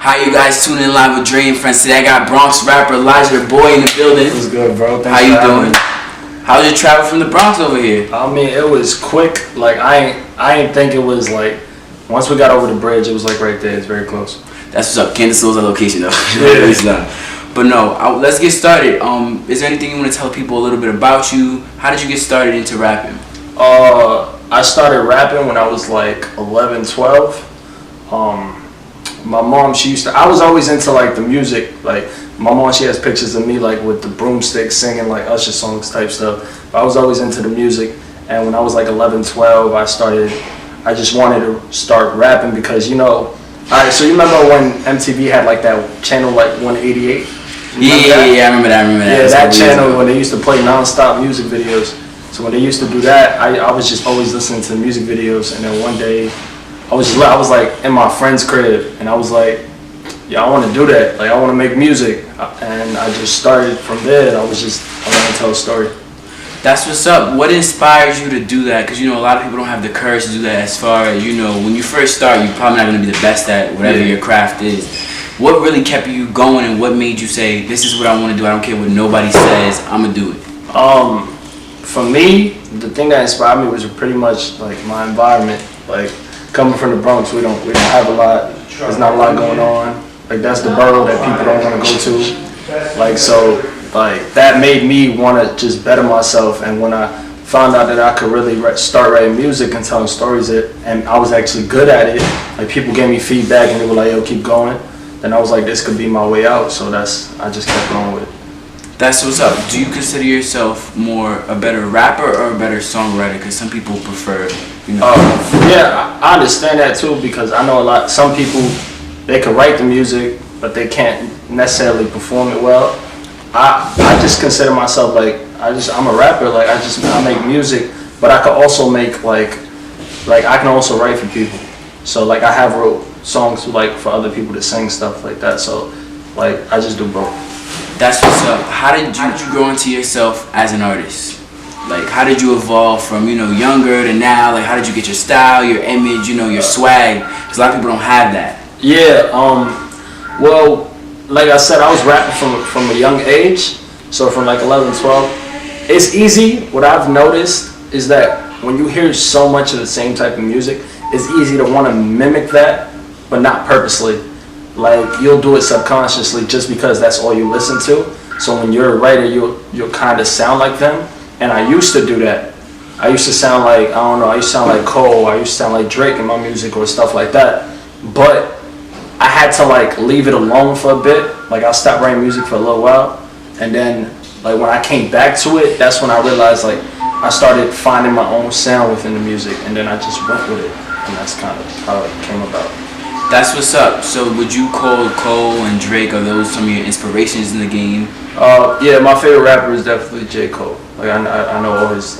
How you guys tuning in live with Dre and friends? Today I got Bronx rapper Elijah the Boy in the building. What's good, bro? How you doing? How's your travel from the Bronx over here? I mean, it was quick. Like I ain't think it was like. Once we got over the bridge, it was like right there. It's very close. That's what's up. Kansas City's our location though. Yeah. It's not. But no, let's get started. Is there anything you want to tell people a little bit about you? How did you get started into rapping? I started rapping when I was like 11, 12. My mom, I was always into like the music. Like my mom, she has pictures of me like with the broomstick singing like Usher songs type stuff. But I was always into the music. And when I was like 11, 12, I just wanted to start rapping because, you know, alright, so you remember when MTV had like that channel like 188? Yeah, I remember that. Yeah, that channel when they used to play non-stop music videos. So when they used to do that, I was just always listening to the music videos, and then one day I was like in my friend's crib, and I was like, yeah, I want to do that. Like I want to make music, and I just started from there. I want to tell a story. That's what's up. What inspires you to do that? Because you know a lot of people don't have the courage to do that. As far as you know, when you first start, you're probably not going to be the best at whatever your craft is. What really kept you going, and what made you say, "This is what I want to do. I don't care what nobody says. I'm gonna do it." For me, the thing that inspired me was pretty much like my environment. Like coming from the Bronx, we don't have a lot. There's not a lot going on. Like that's the borough that people don't want to go to. Like so. Like that made me want to just better myself, and when I found out that I could really start writing music and telling stories, and I was actually good at it, like people gave me feedback and they were like, "Yo, keep going." Then I was like, "This could be my way out." So I just kept going with it. That's what's up. Do you consider yourself more a better rapper or a better songwriter? Because some people prefer, you know. Yeah, I understand that too because I know some people they can write the music, but they can't necessarily perform it well. I just consider myself like I'm a rapper. Like I make music, but I can also make like I can also write for people. So like I have wrote songs like for other people to sing stuff like that. So like I just do both. That's what's up. How did you grow into yourself as an artist? Like how did you evolve from younger to now? Like how did you get your style, your image, your swag? Because a lot of people don't have that. Yeah. Well. Like I said, I was rapping from a young age, so from like 11, 12. It's easy. What I've noticed is that when you hear so much of the same type of music, it's easy to want to mimic that, but not purposely. Like you'll do it subconsciously just because that's all you listen to. So when you're a writer, you'll kind of sound like them. And I used to do that. I used to sound like, I used to sound like Cole. I used to sound like Drake in my music or stuff like that. But I had to like leave it alone for a bit. Like I stopped writing music for a little while, and then like when I came back to it, that's when I realized like I started finding my own sound within the music, and then I just went with it, and that's kind of how it came about. That's what's up. So would you call Cole and Drake, are those some of your inspirations in the game? Yeah, my favorite rapper is definitely J. Cole. Like I know all his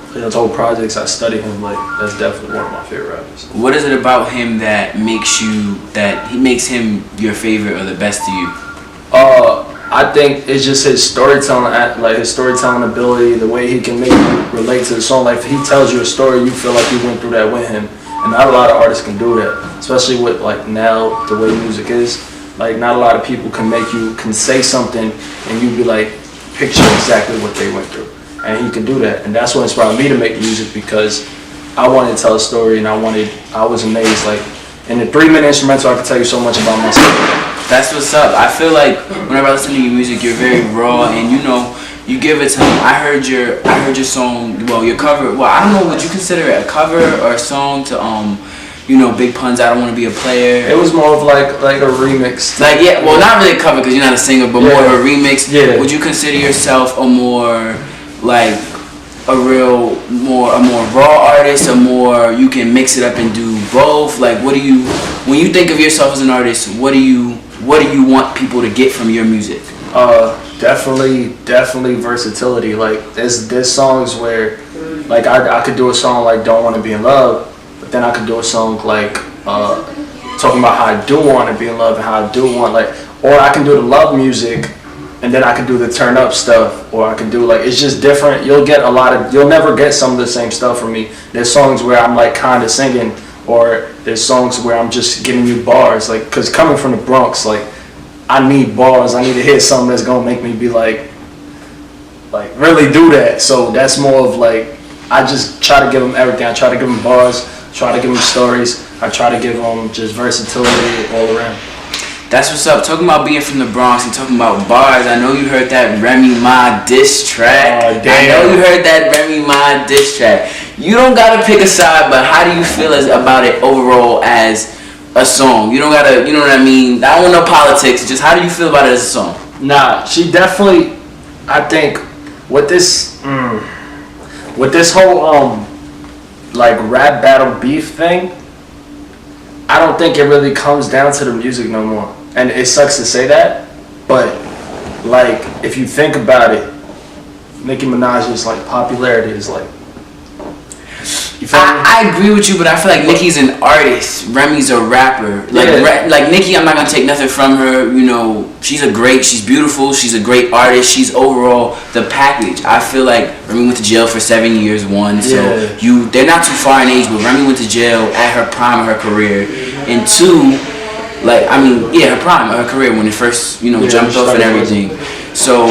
his old projects. I study him. Like that's definitely one of my favorite rappers. What is it about him that makes him your favorite or the best to you? I think it's just his storytelling, his storytelling ability, the way he can make you relate to the song. Like if he tells you a story, you feel like you went through that with him. And not a lot of artists can do that, especially with like now the way music is. Like not a lot of people can say something and you be like picture exactly what they went through. And he could do that, and that's what inspired me to make music because I wanted to tell a story, and I was amazed. Like in the 3-minute instrumental, I could tell you so much about myself. That's what's up. I feel like whenever I listen to your music, you're very raw, and you give it to me. I heard your song. Well, your cover. Well, I don't know. Would you consider it a cover or a song to Big Pun's I Don't Want to Be a Player? It was more of like a remix. Like yeah, well, not really a cover because you're not a singer, but more of a remix. Yeah. Would you consider yourself a more raw artist, or more you can mix it up and do both? Like when you think of yourself as an artist, what do you want people to get from your music? Definitely versatility. Like there's songs where like I could do a song like Don't Want to Be in Love, but then I could do a song like talking about how I do want to be in love and how I do want or I can do the love music. And then I could do the turn up stuff, or I could do it's just different. You'll never get some of the same stuff from me. There's songs where I'm like kind of singing, or there's songs where I'm just giving you bars, like, because coming from the Bronx, like, I need bars. I need to hear something that's gonna make me be like really do that. So that's more of like, I just try to give them everything. I try to give them bars, try to give them stories. I try to give them just versatility all around. That's what's up. Talking about being from the Bronx and talking about bars. I know you heard that Remy Ma diss track. Oh, damn. I know you heard that Remy Ma diss track. You don't gotta pick a side, but how do you feel about it overall as a song? You don't gotta, you know what I mean? I don't want no politics. Just how do you feel about it as a song? Nah, she definitely. I think with this whole like rap battle beef thing, I don't think it really comes down to the music no more. And it sucks to say that, but like if you think about it, Nicki Minaj's like popularity is like. You feel me? I agree with you, but I feel like Nicki's an artist. Remy's a rapper. Like Nicki, I'm not gonna take nothing from her. You know, she's beautiful. She's a great artist. She's overall the package. I feel like Remy went to jail for 7 years. One, so they're not too far in age, but Remy went to jail at her prime of her career, and two, her prime of her career when it first jumped off and everything. So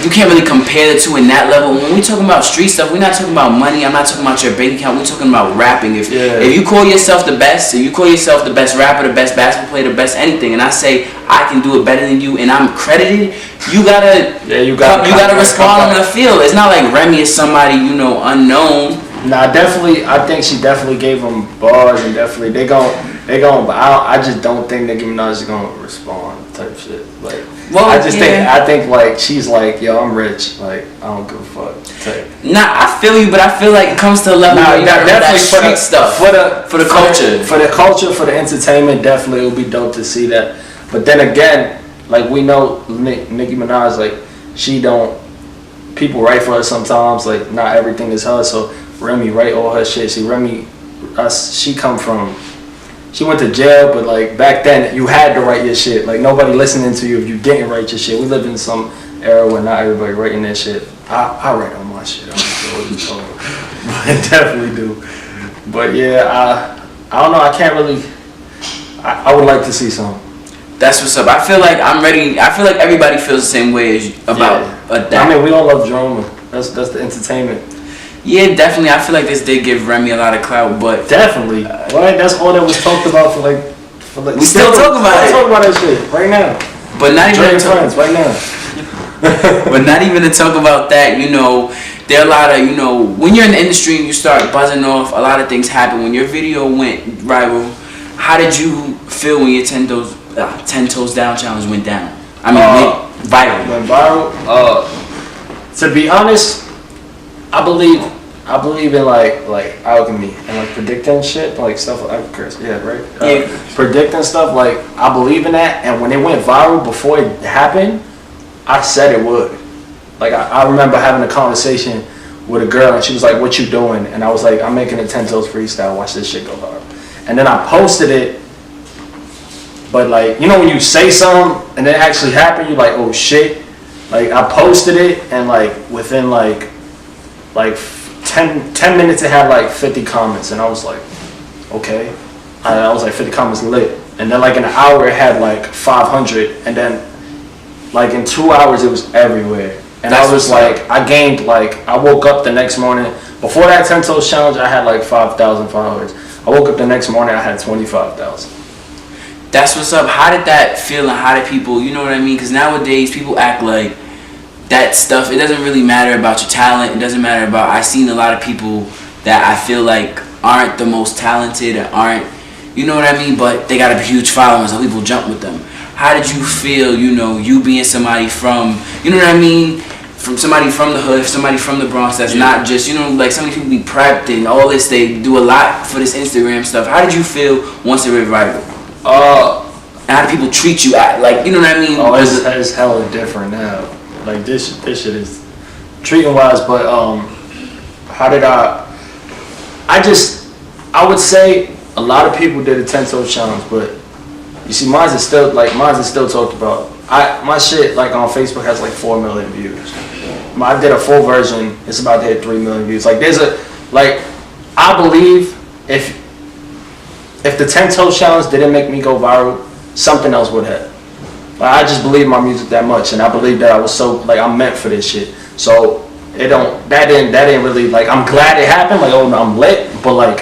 you can't really compare the two in that level. When we talking about street stuff, we're not talking about money. I'm not talking about your bank account. We're talking about rapping. If you call yourself the best, if you call yourself the best rapper, the best basketball player, the best anything, and I say I can do it better than you, and I'm credited, you gotta respond on the field. It's not like Remy is somebody unknown. Nah, definitely. I think she definitely gave them bars, and definitely they gon'. But I just don't think Nicki Minaj is gonna respond type shit. Like, I think like she's like, yo, I'm rich. Like, I don't give a fuck. Type. Nah, I feel you, but I feel like it comes to a level where you gotta that street stuff for the culture, for the entertainment. Definitely, it would be dope to see that. But then again, like we know Nicki Minaj, like she don't. People write for her sometimes. Like not everything is her. So Remy write all her shit. See, Remy, she went to jail, but like back then you had to write your shit. Like nobody listening to you if you didn't write your shit. We live in some era where not everybody writing their shit. I write all my shit. I'm not sure what you're talking about. I definitely do. But yeah, I don't know. I can't really. I would like to see some. That's what's up. I feel like I'm ready. I feel like everybody feels the same way as about that. I mean, we all love drama. That's the entertainment. Yeah, definitely. I feel like this did give Remy a lot of clout, but definitely. Right? That's all that was talked about for like. We still talk about it. Talk about that shit right now. But not even friends right now. But not even to talk about that. There are a lot of when you're in the industry and you start buzzing off, a lot of things happen. When your video went viral, how did you feel when your 10 toes down challenge went down? I mean, went viral. Went viral. To be honest, I believe in like alchemy and like predicting shit, like stuff like curse. Yeah, right. Predicting stuff, like I believe in that. And when it went viral before it happened, I said it would. Like I remember having a conversation with a girl and she was like, "What you doing?" And I was like, "I'm making a 10 toes freestyle. Watch this shit go viral." And then I posted it. But like when you say something and it actually happened, you're like, "Oh shit!" Like I posted it and like within like 10 minutes it had like 50 comments and I was like, okay. I was like 50 comments lit. And then like in an hour it had like 500 and then like in 2 hours it was everywhere. And I was like, I woke up the next morning. Before that 10 toes challenge I had like 5,000 followers. I woke up the next morning I had 25,000. That's what's up. How did that feel and how did people, you know what I mean? Because nowadays people act like that stuff, it doesn't really matter about your talent. It doesn't matter about, I've seen a lot of people that I feel like aren't the most talented and aren't, you know what I mean? But they got a huge following, so people jump with them. How did you feel, you being somebody from, you know what I mean? From somebody from the hood, somebody from the Bronx that's not just, like some people be prepped and all this, they do a lot for this Instagram stuff. How did you feel once it went viral? And how do people treat you like, you know what I mean? Oh, it's hella different now. Like this shit is treating wise, but how did I would say a lot of people did a 10 toes challenge, but you see mine's is still talked about. My shit like on Facebook has like 4 million views. I did a full version, it's about to hit 3 million views. Like I believe if if the 10 toes challenge didn't make me go viral, something else would have. Like, I just believe my music that much, and I believe that I was so like I'm meant for this shit. So that didn't really like. I'm glad it happened. Like, oh no, I'm lit. But like,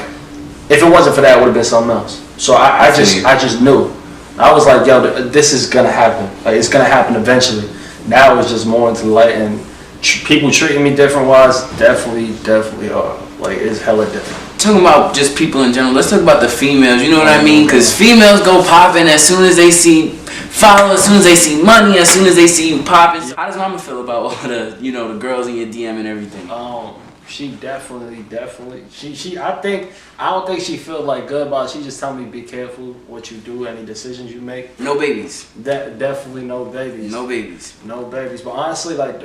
if it wasn't for that, it would have been something else. So I just knew. I was like, yo, this is gonna happen. Like, it's gonna happen eventually. Now it's just more into the light, and people treating me different wise definitely are. Like, it's hella different. Talking about just people in general, let's talk about the females, you know what I mean? Because females go popping as soon as they see followers, as soon as they see money, as soon as they see you popping. How does mama feel about all the, you know, the girls in your DM and everything? She definitely, I don't think she feel like good about it. She just tell me, be careful what you do, any decisions you make. No babies. Definitely no babies. No babies. No babies. But honestly, like,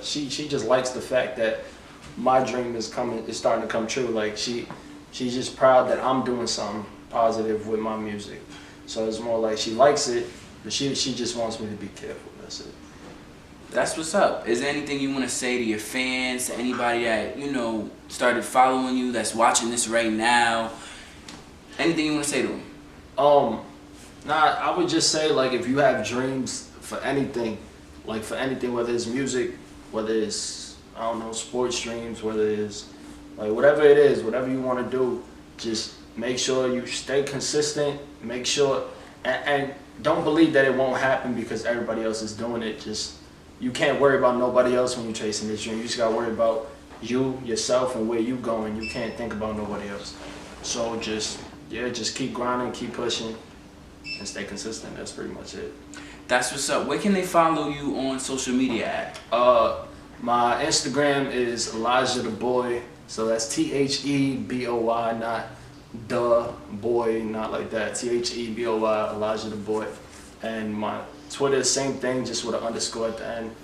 she just likes the fact that my dream is starting to come true. Like, she's just proud that I'm doing something positive with my music. So it's more like she likes it, but she just wants me to be careful. That's it. That's what's up. Is there anything you want to say to your fans, to anybody that, you know, started following you, that's watching this right now? Anything you want to say to them? I would just say, like, if you have dreams for anything, whether it's music, whether it's, I don't know, sports dreams, whether it's, like, whatever it is, whatever you want to do, just make sure you stay consistent, make sure, and don't believe that it won't happen because everybody else is doing it. Just, you can't worry about nobody else when you're chasing this dream. You just gotta worry about you, yourself, and where you going. You can't think about nobody else. So just keep grinding, keep pushing, and stay consistent. That's pretty much it. That's what's up. Where can they follow you on social media at? My Instagram is Elijah the Boy. So that's THEBOY, not the boy, not like that. THEBOY, Elijah the Boy. And my Twitter, same thing, just with an underscore at the end.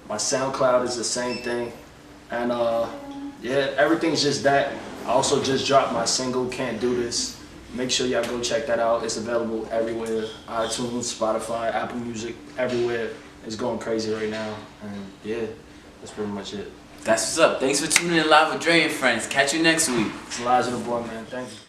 My SoundCloud is the same thing. And yeah, everything's just that. I also just dropped my single, Can't Do This. Make sure y'all go check that out. It's available everywhere. iTunes, Spotify, Apple Music, everywhere. It's going crazy right now. And yeah, that's pretty much it. That's what's up. Thanks for tuning in live with Dre and Friends. Catch you next week. It's Elijah the Boy, man. Thank you.